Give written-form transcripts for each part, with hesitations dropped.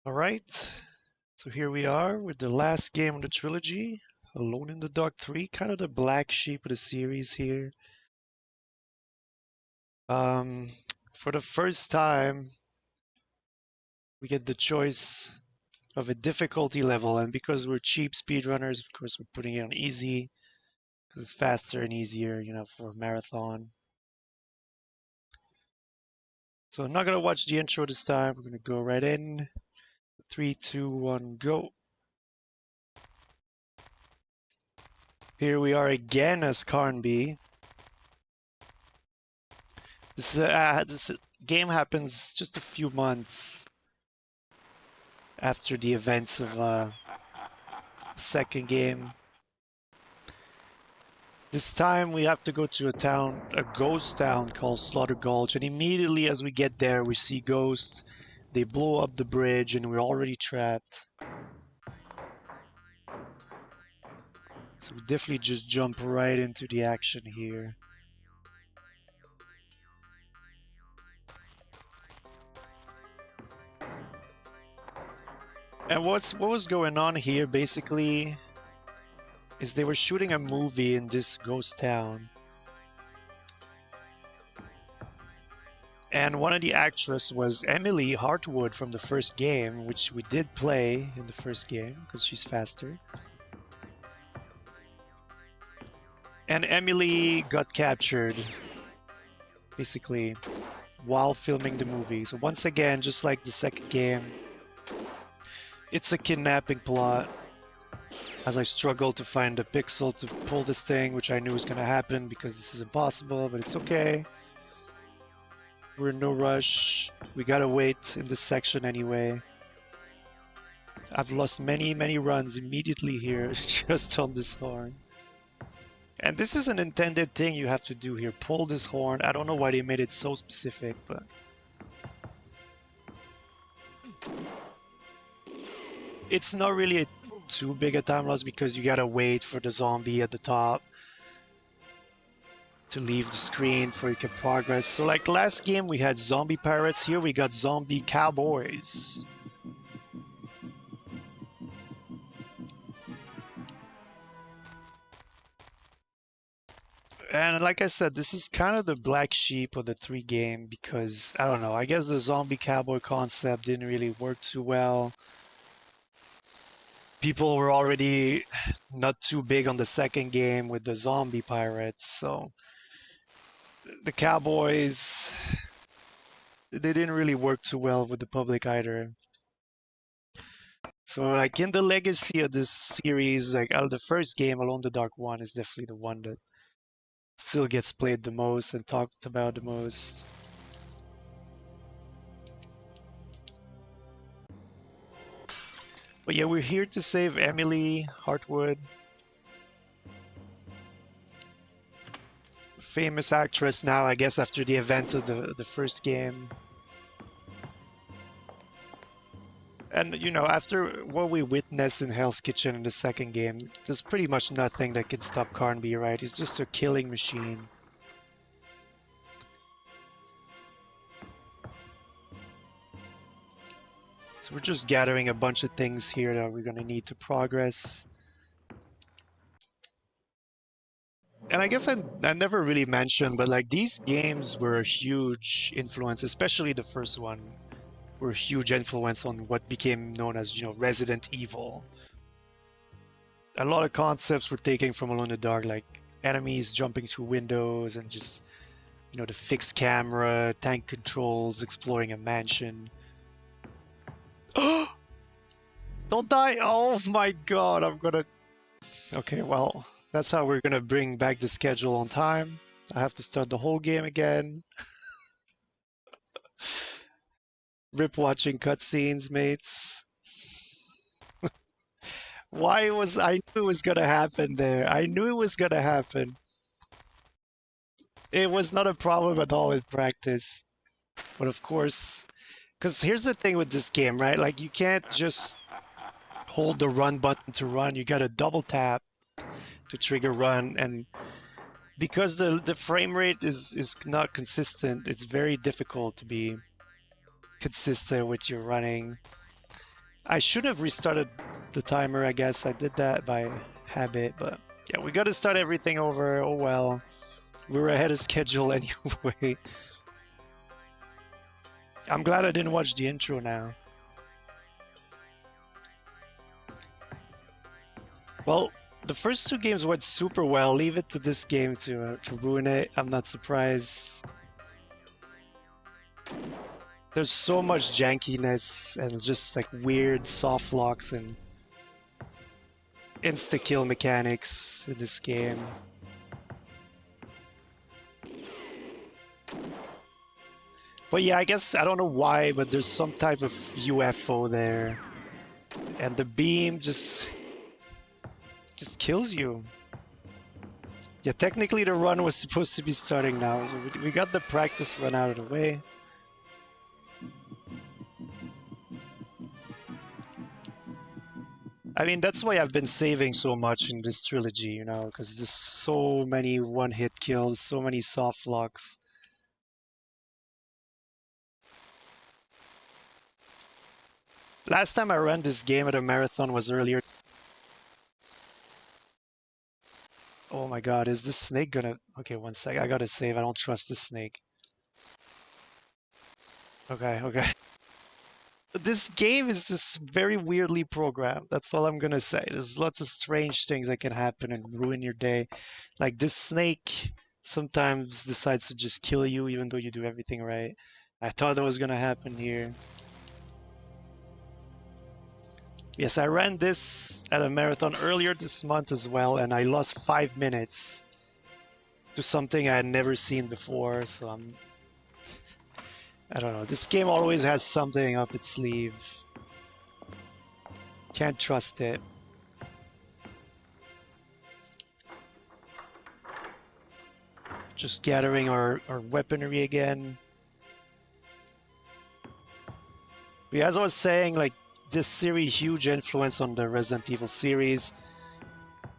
Alright, so here we are with the last game of the trilogy, Alone in the Dark 3, kind of the black sheep of the series here. Um, for the first time, we get the choice of a difficulty level, and because we're cheap speedrunners, of course we're putting it on easy, because it's faster and easier, for a marathon. So I'm not gonna watch the intro this time, we're gonna go right in. 3, 2, 1, go. Here we are again as Carnby. This game happens just a few months after the events of the second game. This time we have to go to a ghost town called Slaughter Gulch, and immediately as we get there we see ghosts. They blow up the bridge and we're already trapped. So we definitely just jump right into the action here. And what was going on here basically is they were shooting a movie in this ghost town. And one of the actresses was Emily Hartwood from the first game, which we did play in the first game because she's faster. And Emily got captured, basically, while filming the movie. So once again, just like the second game, it's a kidnapping plot. As I struggle to find a pixel to pull this thing, which I knew was going to happen because this is impossible, but it's okay. We're in no rush. We gotta wait in this section anyway. I've lost many runs immediately here just on this horn. And this is an intended thing you have to do here. Pull this horn. I don't know why they made it so specific, but... It's not really too big a time loss because you gotta wait for the zombie at the top to leave the screen before you can progress. So like last game we had zombie pirates, here we got zombie cowboys. And like I said, this is kind of the black sheep of the 3 game because, I don't know, I guess the zombie cowboy concept didn't really work too well. People were already not too big on the second game with the zombie pirates, so the cowboys, they didn't really work too well with the public either. So like in the legacy of this series, like out of the first game, Alone in the Dark 1 is definitely the one that still gets played the most and talked about the most. But yeah, we're here to save Emily Hartwood. Famous actress now, I guess, after the event of the first game. And, after what we witnessed in Hell's Kitchen in the second game, there's pretty much nothing that can stop Carnby, right? He's just a killing machine. So we're just gathering a bunch of things here that we're going to need to progress. And I guess I never really mentioned, but like these games were a huge influence, especially the first one, were a huge influence on what became known as, Resident Evil. A lot of concepts were taken from Alone in the Dark, like enemies jumping through windows and just, the fixed camera, tank controls, exploring a mansion. Don't die! Oh my god, I'm gonna... Okay, well, that's how we're gonna bring back the schedule on time. I have to start the whole game again. Rip watching cutscenes, mates. I knew it was gonna happen there. I knew it was gonna happen. It was not a problem at all in practice. But of course, because here's the thing with this game, right? Like you can't just hold the run button to run. You gotta double tap to trigger run, and because the frame rate is not consistent, it's very difficult to be consistent with your running. I should have restarted the timer, I guess. I did that by habit, but yeah, we gotta start everything over. Oh well. We were ahead of schedule anyway. I'm glad I didn't watch the intro now. Well, the first two games went super well. Leave it to this game to ruin it. I'm not surprised. There's so much jankiness and just like weird soft locks and insta-kill mechanics in this game. But yeah, I guess I don't know why, but there's some type of UFO there. And the beam just kills you. Yeah, technically the run was supposed to be starting now, so we got the practice run out of the way. I mean, that's why I've been saving so much in this trilogy, you know, because there's so many one-hit kills, so many soft locks. Last time I ran this game at a marathon was earlier. Oh my god, is this snake gonna... Okay, one sec, I gotta save, I don't trust this snake. Okay, okay. This game is just very weirdly programmed. That's all I'm gonna say. There's lots of strange things that can happen and ruin your day. Like this snake sometimes decides to just kill you even though you do everything right. I thought that was gonna happen here. Yes, I ran this at a marathon earlier this month as well, and I lost 5 minutes to something I had never seen before, so I don't know. This game always has something up its sleeve. Can't trust it. Just gathering our weaponry again. But as I was saying, like, this series, huge influence on the Resident Evil series.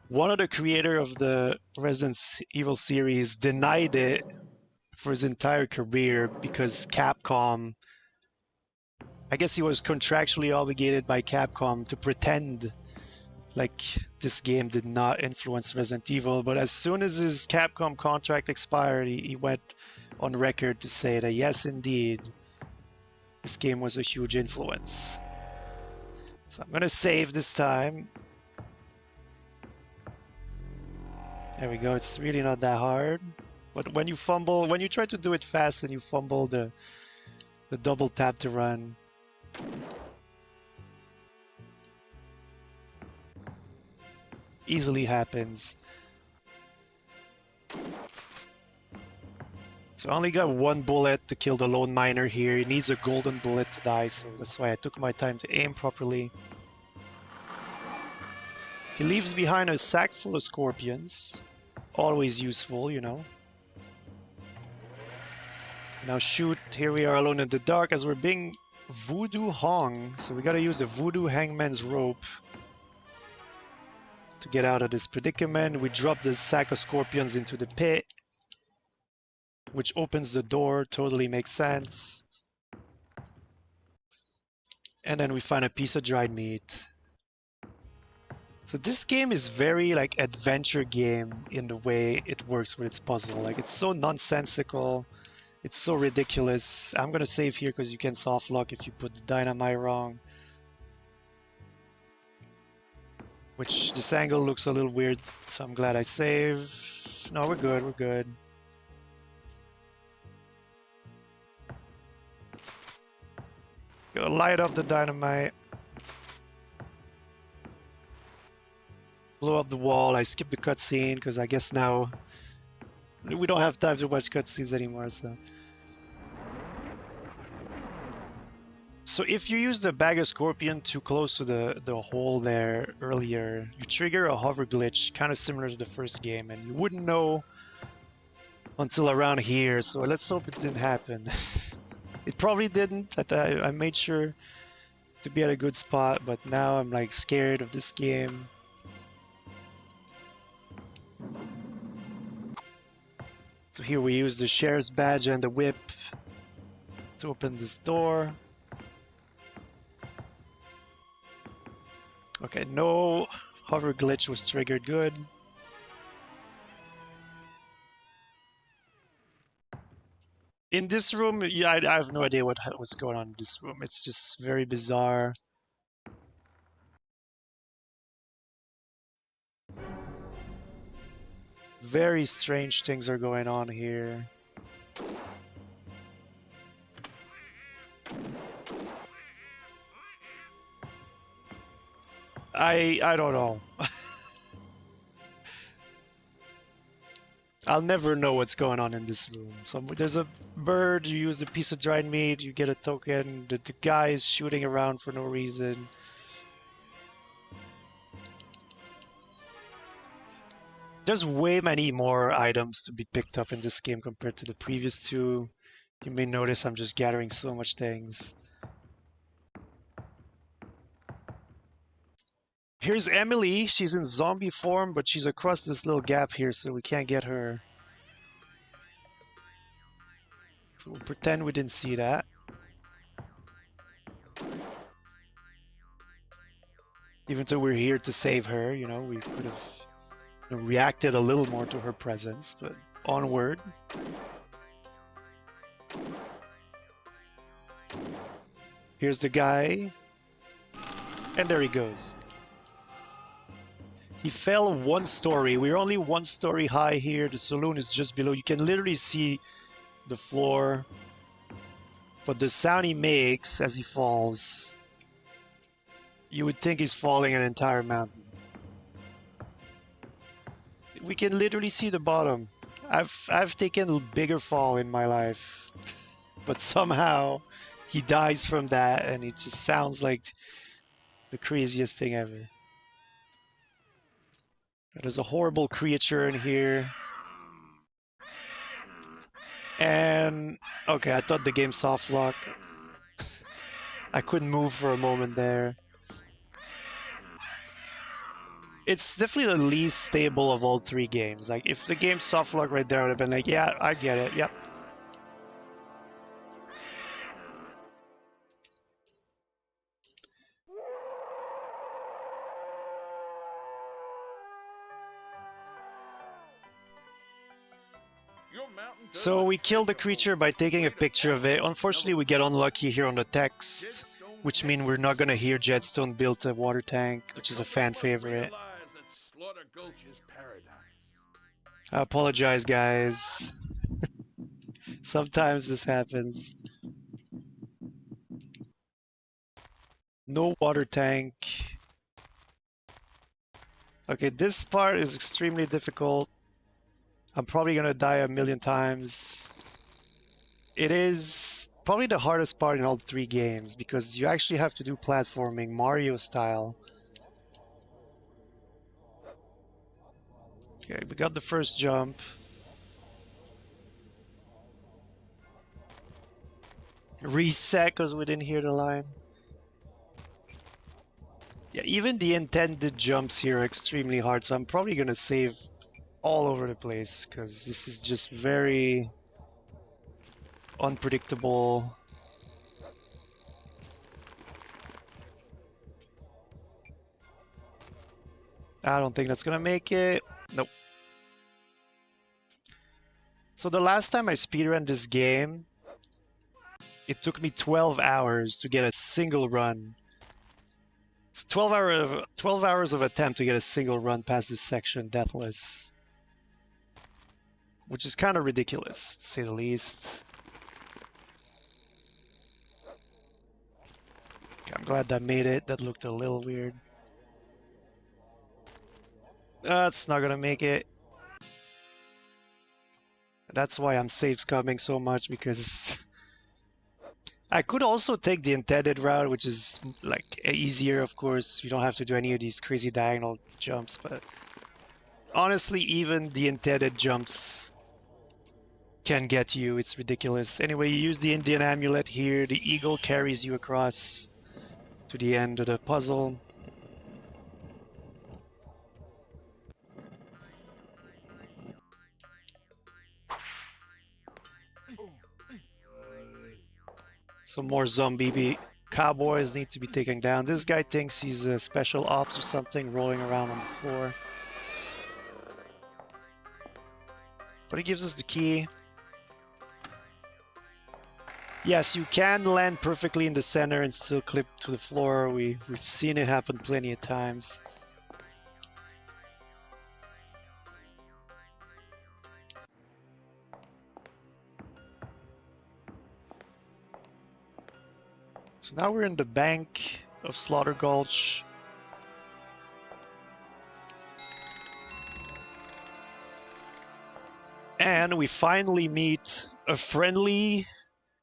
One of the creator of the Resident Evil series denied it for his entire career because Capcom, I guess he was contractually obligated by Capcom to pretend like this game did not influence Resident Evil, but as soon as his Capcom contract expired, he went on record to say that yes, indeed, this game was a huge influence. So I'm gonna save this time. There we go, it's really not that hard. But when you fumble, when you try to do it fast and you fumble the double tap to run, easily happens. So I only got one bullet to kill the lone miner here. He needs a golden bullet to die, so that's why I took my time to aim properly. He leaves behind a sack full of scorpions. Always useful, you know. Now shoot, here we are alone in the dark as we're being voodoo hung. So we gotta use the voodoo hangman's rope to get out of this predicament. We drop the sack of scorpions into the pit, which opens the door, totally makes sense. And then we find a piece of dried meat. So this game is very like adventure game in the way it works with its puzzle. Like it's so nonsensical, it's so ridiculous. I'm gonna save here because you can soft lock if you put the dynamite wrong. Which this angle looks a little weird, so I'm glad I saved. No, we're good, we're good. Go light up the dynamite. Blow up the wall. I skipped the cutscene because I guess now we don't have time to watch cutscenes anymore, so. So if you use the bag of scorpion too close to the hole there earlier, you trigger a hover glitch, kind of similar to the first game, and you wouldn't know until around here, so let's hope it didn't happen. It probably didn't. I made sure to be at a good spot, but now I'm like scared of this game. So here we use the sheriff's badge and the whip to open this door. Okay, no hover glitch was triggered. Good. In this room, yeah, I have no idea what's going on in this room. It's just very bizarre. Very strange things are going on here. I don't know. I'll never know what's going on in this room. So there's a bird, you use a piece of dried meat, you get a token, the guy is shooting around for no reason. There's way many more items to be picked up in this game compared to the previous two. You may notice I'm just gathering so much things. Here's Emily. She's in zombie form, but she's across this little gap here, so we can't get her. So we'll pretend we didn't see that. Even though we're here to save her, you know, we could have reacted a little more to her presence, but onward. Here's the guy. And there he goes. He fell one story. We're only one story high here. The saloon is just below. You can literally see the floor. But the sound he makes as he falls, you would think he's falling an entire mountain. We can literally see the bottom. I've taken a bigger fall in my life. But somehow he dies from that and it just sounds like the craziest thing ever. There's a horrible creature in here. And okay, I thought the game soft lock. I couldn't move for a moment there. It's definitely the least stable of all three games. Like if the game soft lock right there, I would have been like, yeah, I get it. Yep. So we kill the creature by taking a picture of it. Unfortunately, we get unlucky here on the text, which means we're not going to hear Jetstone build a water tank, which is a fan favorite. I apologize, guys. Sometimes this happens. No water tank. Okay, this part is extremely difficult. I'm probably gonna die a million times. It is probably the hardest part in all three games because you actually have to do platforming Mario style. Okay, we got the first jump. Reset because we didn't hear the line. Yeah, even the intended jumps here are extremely hard, so I'm probably gonna save all over the place because this is just very unpredictable. I don't think that's gonna make it. Nope. So the last time I speedrun this game, it took me 12 hours to get a single run. It's 12 hours of attempt to get a single run past this section deathless. Which is kind of ridiculous, to say the least. Okay, I'm glad that made it. That looked a little weird. That's not gonna make it. That's why I'm safe scumming so much, because I could also take the intended route, which is like easier, of course. You don't have to do any of these crazy diagonal jumps, but honestly, even the intended jumps can get you. It's ridiculous. Anyway, you use the Indian amulet here. The eagle carries you across to the end of the puzzle. Some more zombie cowboys need to be taken down. This guy thinks he's a special ops or something, rolling around on the floor. But he gives us the key. Yes, you can land perfectly in the center and still clip to the floor. We've seen it happen plenty of times. So now we're in the bank of Slaughter Gulch. And we finally meet a friendly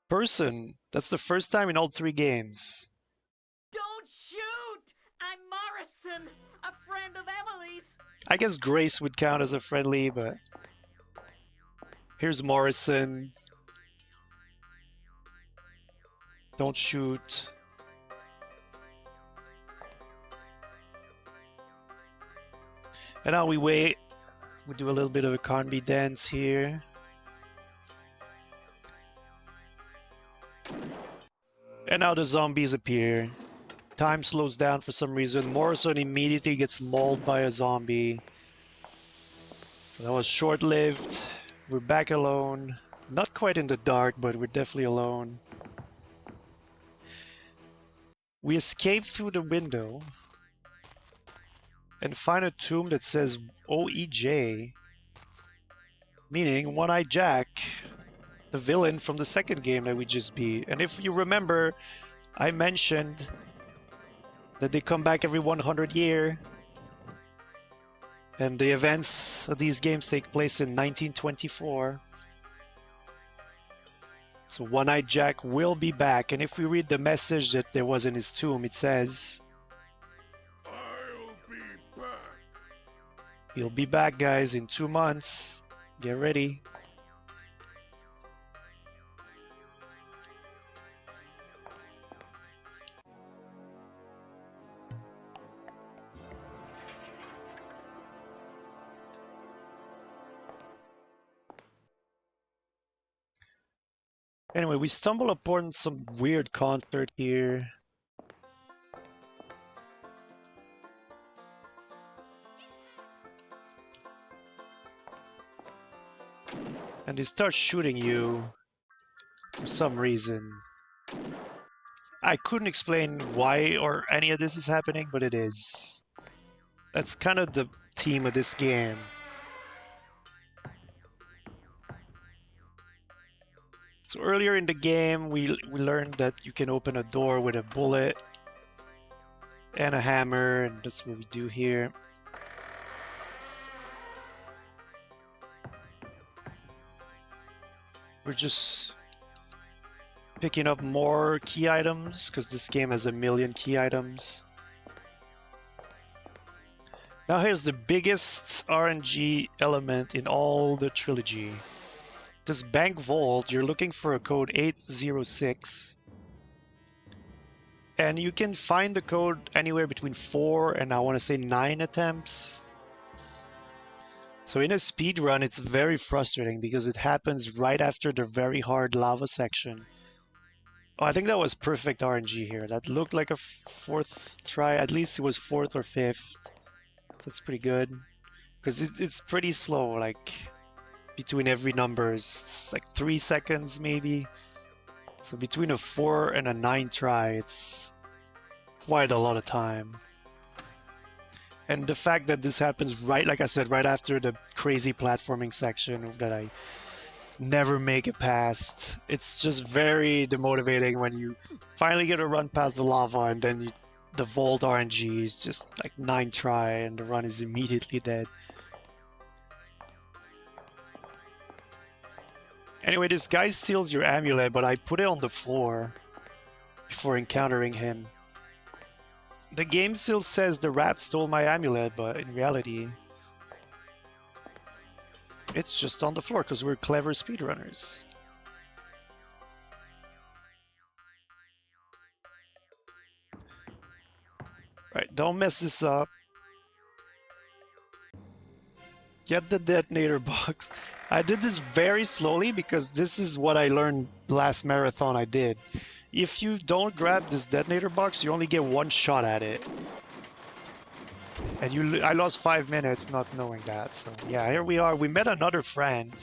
person. That's the first time in all 3 games. Don't shoot! I'm Morrison, a friend of Emily's. I guess Grace would count as a friendly, but here's Morrison. Don't shoot. And now we wait. We do a little bit of a conby dance here. And now the zombies appear. Time slows down for some reason. Morrison immediately gets mauled by a zombie. So that was short-lived. We're back alone. Not quite in the dark, but we're definitely alone. We escape through the window and find a tomb that says OEJ, meaning One-Eyed Jack, the villain from the second game that we just beat. And if you remember, I mentioned that they come back every 100 years, and the events of these games take place in 1924. So One-Eyed Jack will be back, and if we read the message that there was in his tomb, it says, I'll be back. he'll be back, guys, in 2 months. Get ready. Anyway, we stumble upon some weird concert here. And they start shooting you for some reason. I couldn't explain why or any of this is happening, but it is. That's kind of the theme of this game. So earlier in the game, we learned that you can open a door with a bullet and a hammer, and that's what we do here. We're just picking up more key items, because this game has 1,000,000 key items. Now here's the biggest RNG element in all the trilogy. This bank vault, you're looking for a code 806. And you can find the code anywhere between 4 and I want to say 9 attempts. So in a speed run, it's very frustrating because it happens right after the very hard lava section. Oh, I think that was perfect RNG here. That looked like a 4th try. At least it was 4th or 5th. That's pretty good. Because it's pretty slow, like between every numbers. It's like 3 seconds maybe. So between a 4 and a 9 try, it's quite a lot of time. And the fact that this happens right, like I said, right after the crazy platforming section that I never make it past. It's just very demotivating when you finally get a run past the lava and then the vault RNG is just like 9 try and the run is immediately dead. Anyway, this guy steals your amulet, but I put it on the floor before encountering him. The game still says the rat stole my amulet, but in reality, it's just on the floor because we're clever speedrunners. Right, don't mess this up. Get the detonator box. I did this very slowly because this is what I learned last marathon I did. if you don't grab this detonator box, you only get one shot at it. And I lost 5 minutes not knowing that. So yeah, here we are. We met another friend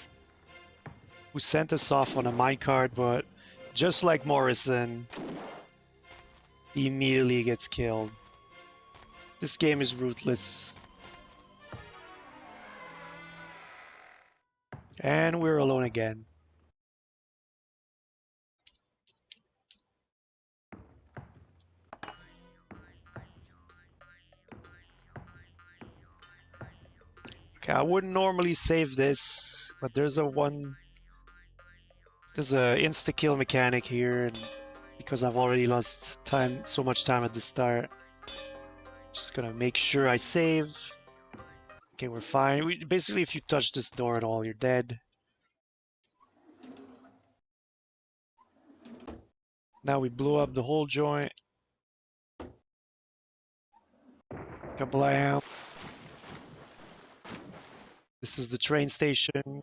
who sent us off on a minecart, but just like Morrison, he immediately gets killed. This game is ruthless. And we're alone again. Okay, I wouldn't normally save this, but there's a insta-kill mechanic here, and because I've already lost so much time at the start, just gonna make sure I save. Okay, we're fine. Basically, if you touch this door at all, you're dead. Now we blew up the whole joint. Kablam. This is the train station.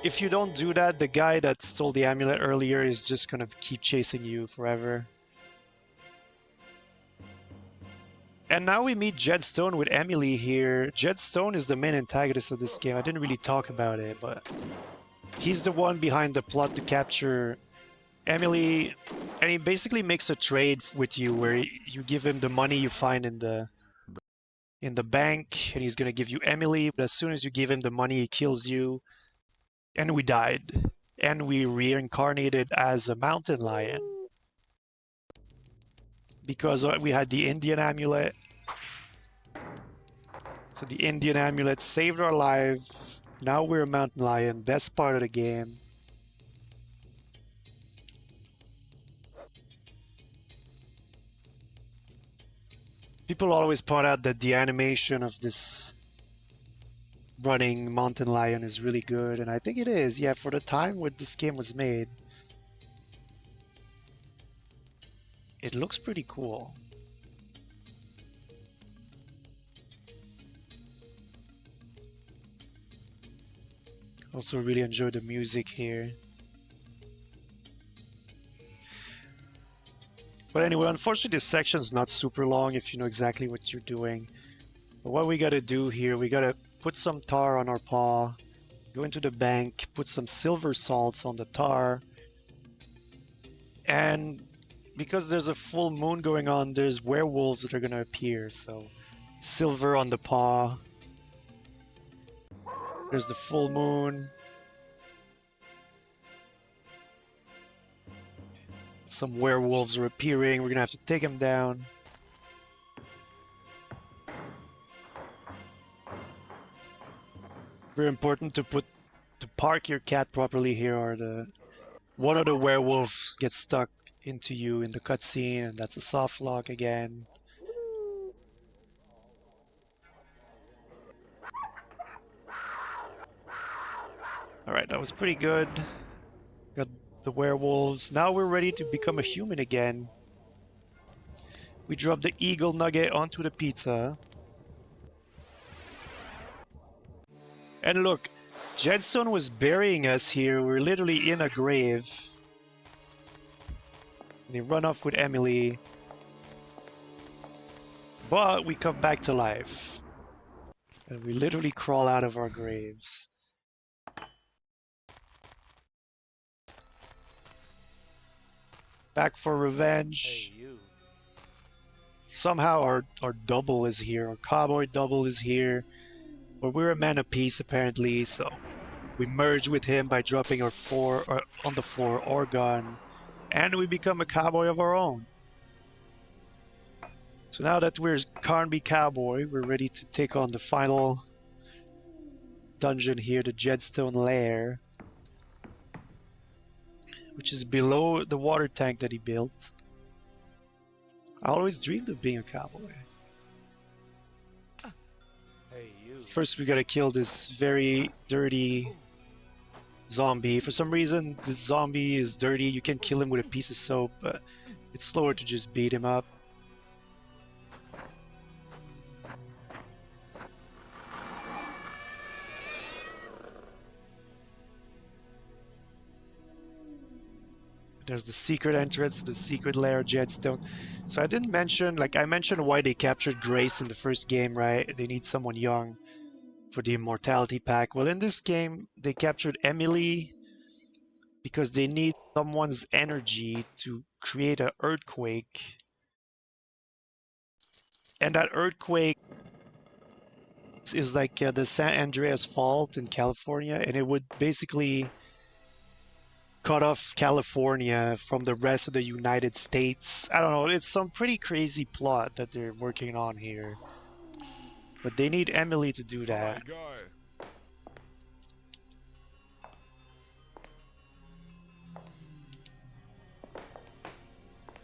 If you don't do that, the guy that stole the amulet earlier is just gonna keep chasing you forever. And now we meet Jedstone with Emily here. Jedstone is the main antagonist of this game. I didn't really talk about it, but he's the one behind the plot to capture Emily, and he basically makes a trade with you where you give him the money you find in the bank, and he's gonna give you Emily, but as soon as you give him the money, he kills you. And we died. And we reincarnated as a mountain lion. Because we had the Indian amulet. So the Indian amulet saved our life. Now we're a mountain lion. Best part of the game. People always point out that the animation of this running mountain lion is really good, and I think it is. Yeah, for the time when this game was made, it looks pretty cool. Also really enjoy the music here. But anyway, unfortunately this section's not super long if you know exactly what you're doing. But what we gotta do here, we gotta put some tar on our paw, go into the bank, put some silver salts on the tar, and because there's a full moon going on, there's werewolves that are gonna appear, so silver on the paw. There's the full moon. Some werewolves are appearing, we're gonna have to take them down. Very important to park your cat properly here, or one of the werewolves gets stuck into you in the cutscene, and that's a soft lock again. Alright, that was pretty good. Got the werewolves. Now we're ready to become a human again. We drop the eagle nugget onto the pizza. And look, Jedstone was burying us here. We're literally in a grave. They run off with Emily. But we come back to life. And we literally crawl out of our graves. Back for revenge. Hey, you. Somehow our double is here. Our cowboy double is here. But we're a man of peace apparently, so we merge with him by dropping our on the floor organ, and we become a cowboy of our own. So now that we're Carnby Cowboy, we're ready to take on the final dungeon here, the Jedstone Lair, which is below the water tank that he built. I always dreamed of being a cowboy. Hey, you. First we gotta kill this very dirty zombie. For some reason this zombie is dirty. You can kill him with a piece of soap, but it's slower to just beat him up. There's the secret entrance to the secret lair Jetstone. So I didn't mention, like I mentioned why they captured Grace in the first game, right? They need someone young for the immortality pack. Well, in this game, they captured Emily because they need someone's energy to create an earthquake. And that earthquake is like the San Andreas Fault in California, and it would basically cut off California from the rest of the United States. I don't know, it's some pretty crazy plot that they're working on here. But they need Emily to do that. Hi, guy.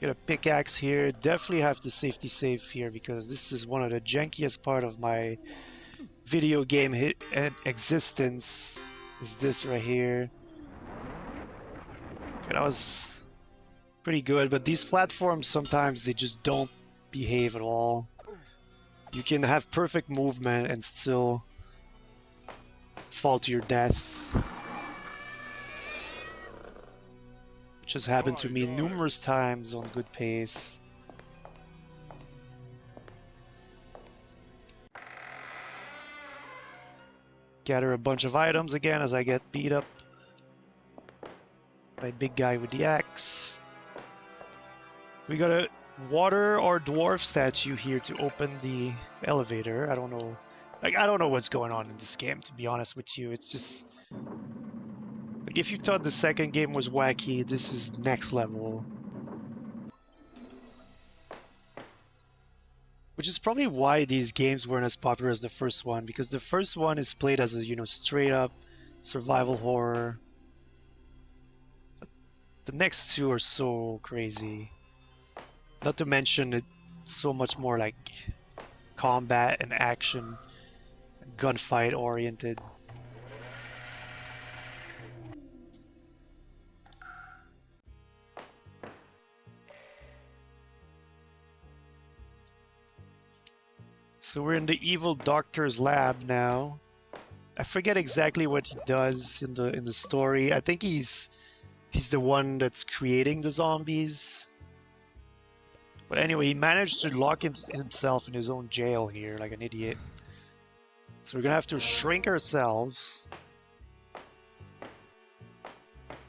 Get a pickaxe here. Definitely have the safety save here because this is one of the jankiest part of my video game existence. Is this right here. Okay, that was pretty good, but these platforms sometimes they just don't behave at all. You can have perfect movement and still fall to your death. Which has happened to me numerous times on good pace. Gather a bunch of items again as I get beat up by big guy with the axe. We got a water or dwarf statue here to open the elevator. I don't know. Like, I don't know what's going on in this game, to be honest with you. It's just... like, if you thought the second game was wacky, this is next level. Which is probably why these games weren't as popular as the first one, because the first one is played as a, you know, straight up survival horror. But the next two are so crazy. Not to mention it's so much more like combat and action and gunfight oriented. So we're in the evil doctor's lab now. I forget exactly what he does in the story. I think he's the one that's creating the zombies. But anyway, he managed to lock himself in his own jail here like an idiot. So we're gonna have to shrink ourselves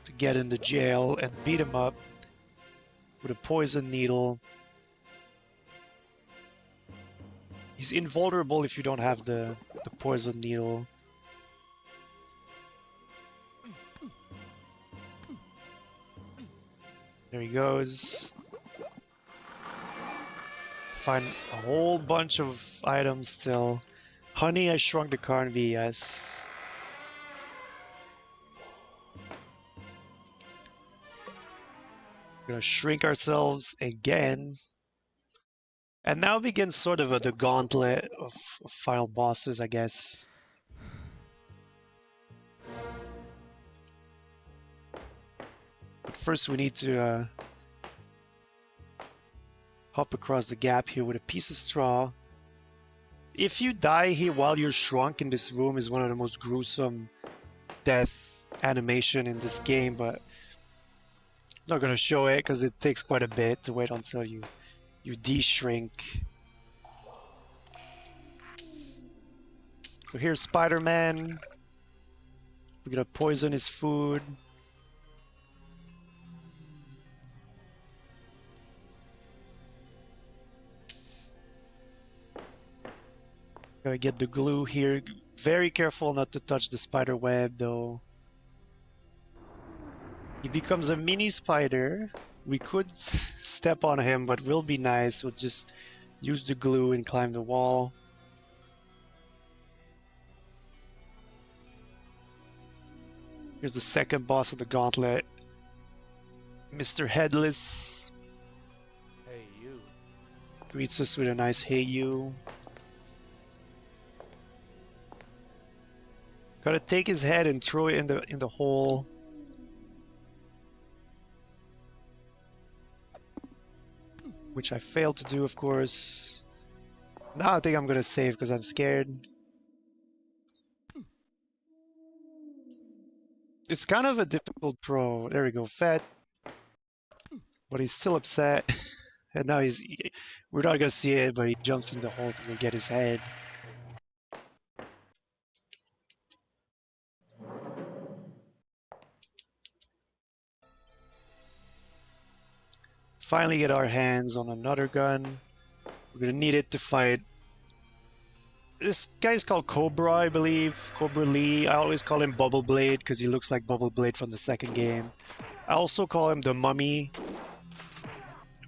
to get into jail and beat him up with a poison needle. He's invulnerable if you don't have the poison needle. There he goes. Find a whole bunch of items still. Honey, I Shrunk the Carnaby, yes. We're gonna shrink ourselves again. And now begins sort of the gauntlet of final bosses, I guess. But first we need to hop across the gap here with a piece of straw. If you die here while you're shrunk in this room is one of the most gruesome death animation in this game, but I'm not gonna show it because it takes quite a bit to wait until you de-shrink. So here's Spider-Man. We're gonna poison his food. Gotta get the glue here. Very careful not to touch the spider web though. He becomes a mini spider. We could step on him, but we'll be nice. We'll just use the glue and climb the wall. Here's the second boss of the gauntlet. Mr. Headless. Hey, you. Greets us with a nice hey you. Gotta take his head and throw it in the hole. Which I failed to do, of course. Now I think I'm gonna save because I'm scared. It's kind of a difficult pro. There we go. Fat but he's still upset. And now we're not gonna see it, but he jumps in the hole to go get his head. Finally get our hands on another gun. We're gonna need it to fight. This guy's called Cobra, I believe. Cobra Lee. I always call him Bubble Blade because he looks like Bubble Blade from the second game. I also call him the Mummy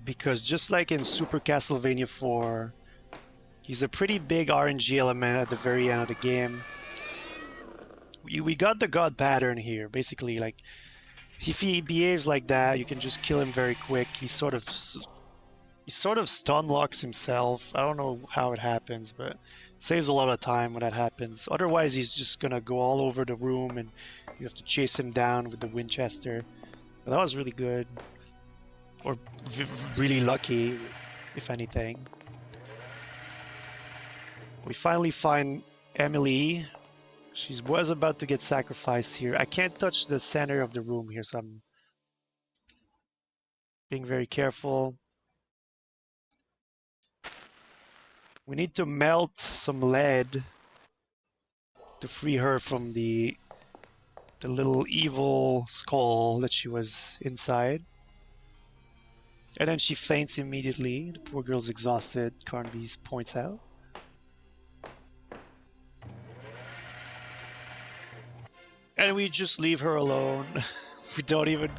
because just like in Super Castlevania 4, he's a pretty big RNG element at the very end of the game. We got the god pattern here, basically. Like, if he behaves like that, you can just kill him very quick. He sort of stun locks himself. I don't know how it happens, but it saves a lot of time when that happens. Otherwise, he's just gonna go all over the room, and you have to chase him down with the Winchester. But that was really good, or really lucky, if anything. We finally find Emily. She was about to get sacrificed here. I can't touch the center of the room here, so I'm being very careful. We need to melt some lead to free her from the little evil skull that she was inside. And then she faints immediately. The poor girl's exhausted, Carnby points out. And we just leave her alone. We don't even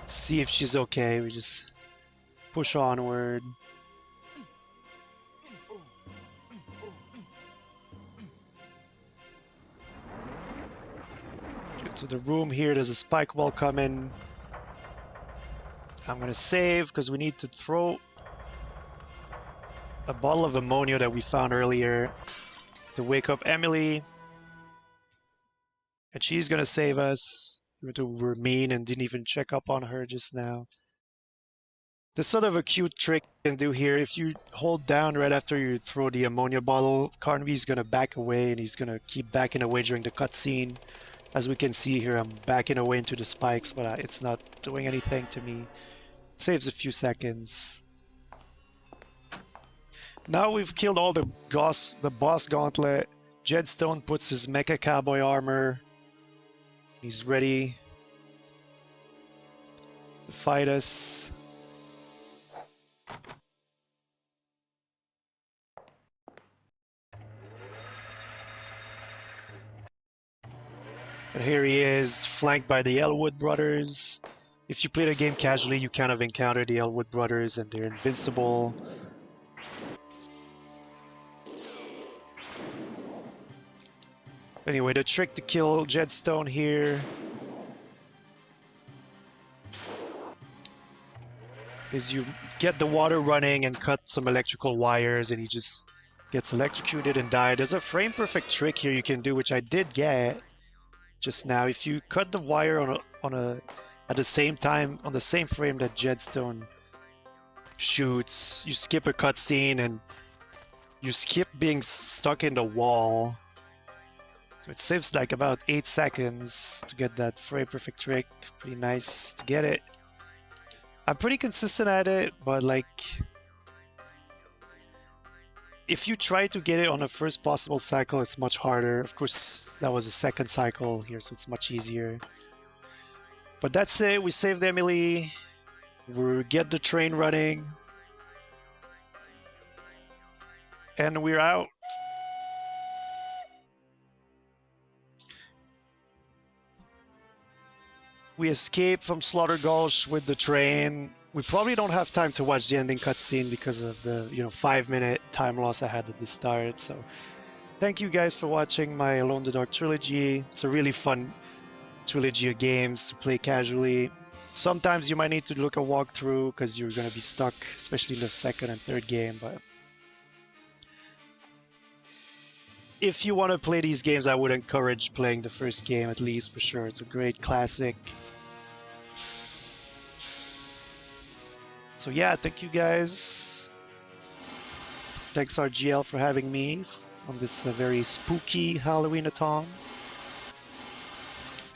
see if she's okay. We just push onward. Get to the room here. There's a spike wall coming. I'm gonna save because we need to throw a bottle of ammonia that we found earlier to wake up Emily. And she's gonna save us. We're mean and didn't even check up on her just now. There's sort of a cute trick you can do here. If you hold down right after you throw the ammonia bottle, Carnby's gonna back away and he's gonna keep backing away during the cutscene. As we can see here, I'm backing away into the spikes, but it's not doing anything to me. Saves a few seconds. Now we've killed all the boss gauntlet. Jedstone puts his mecha cowboy armor. He's ready to fight us. But here he is, flanked by the Elwood brothers. If you play the game casually, you kind of encounter the Elwood brothers and they're invincible. Anyway, the trick to kill Jedstone here is you get the water running and cut some electrical wires and he just gets electrocuted and died. There's a frame perfect trick here you can do, which I did get just now. If you cut the wire at the same time on the same frame that Jedstone shoots, you skip a cutscene and you skip being stuck in the wall. So it saves like about 8 seconds to get that frame perfect trick. Pretty nice to get it. I'm pretty consistent at it, but like if you try to get it on the first possible cycle, it's much harder. Of course, that was a second cycle here, so it's much easier. But that's it. We saved Emily. We get the train running. And we're out. We escape from Slaughter Gulch with the train. We probably don't have time to watch the ending cutscene because of the 5-minute time loss I had at the start. So thank you guys for watching my Alone in the Dark trilogy. It's a really fun trilogy of games to play casually. Sometimes you might need to look a walkthrough because you're going to be stuck, especially in the second and third game. But if you want to play these games, I would encourage playing the first game at least for sure. It's a great classic. So yeah, thank you guys. Thanks RGL for having me on this very spooky Halloween-a-thon.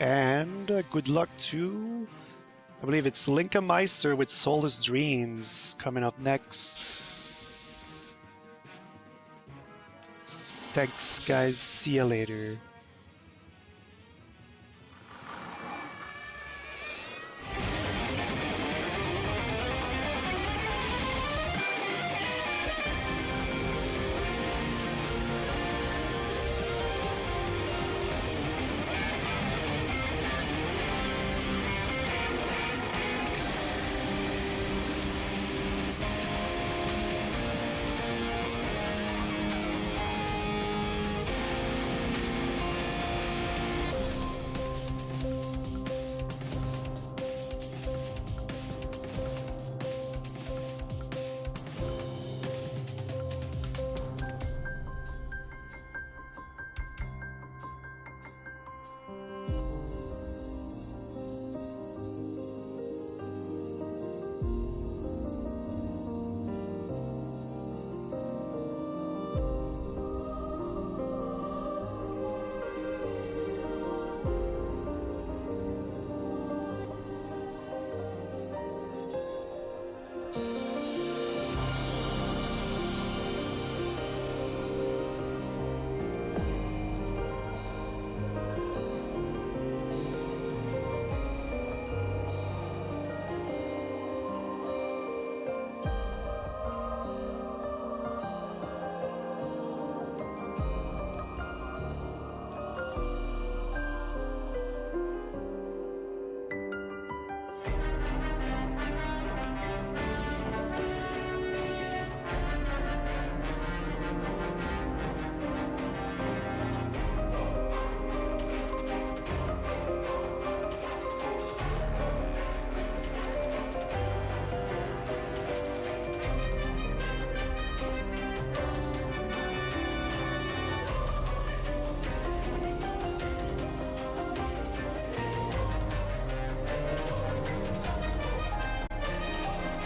And good luck to I believe it's Linka Meister with Soulless Dreams coming up next. Thanks, guys. See ya later.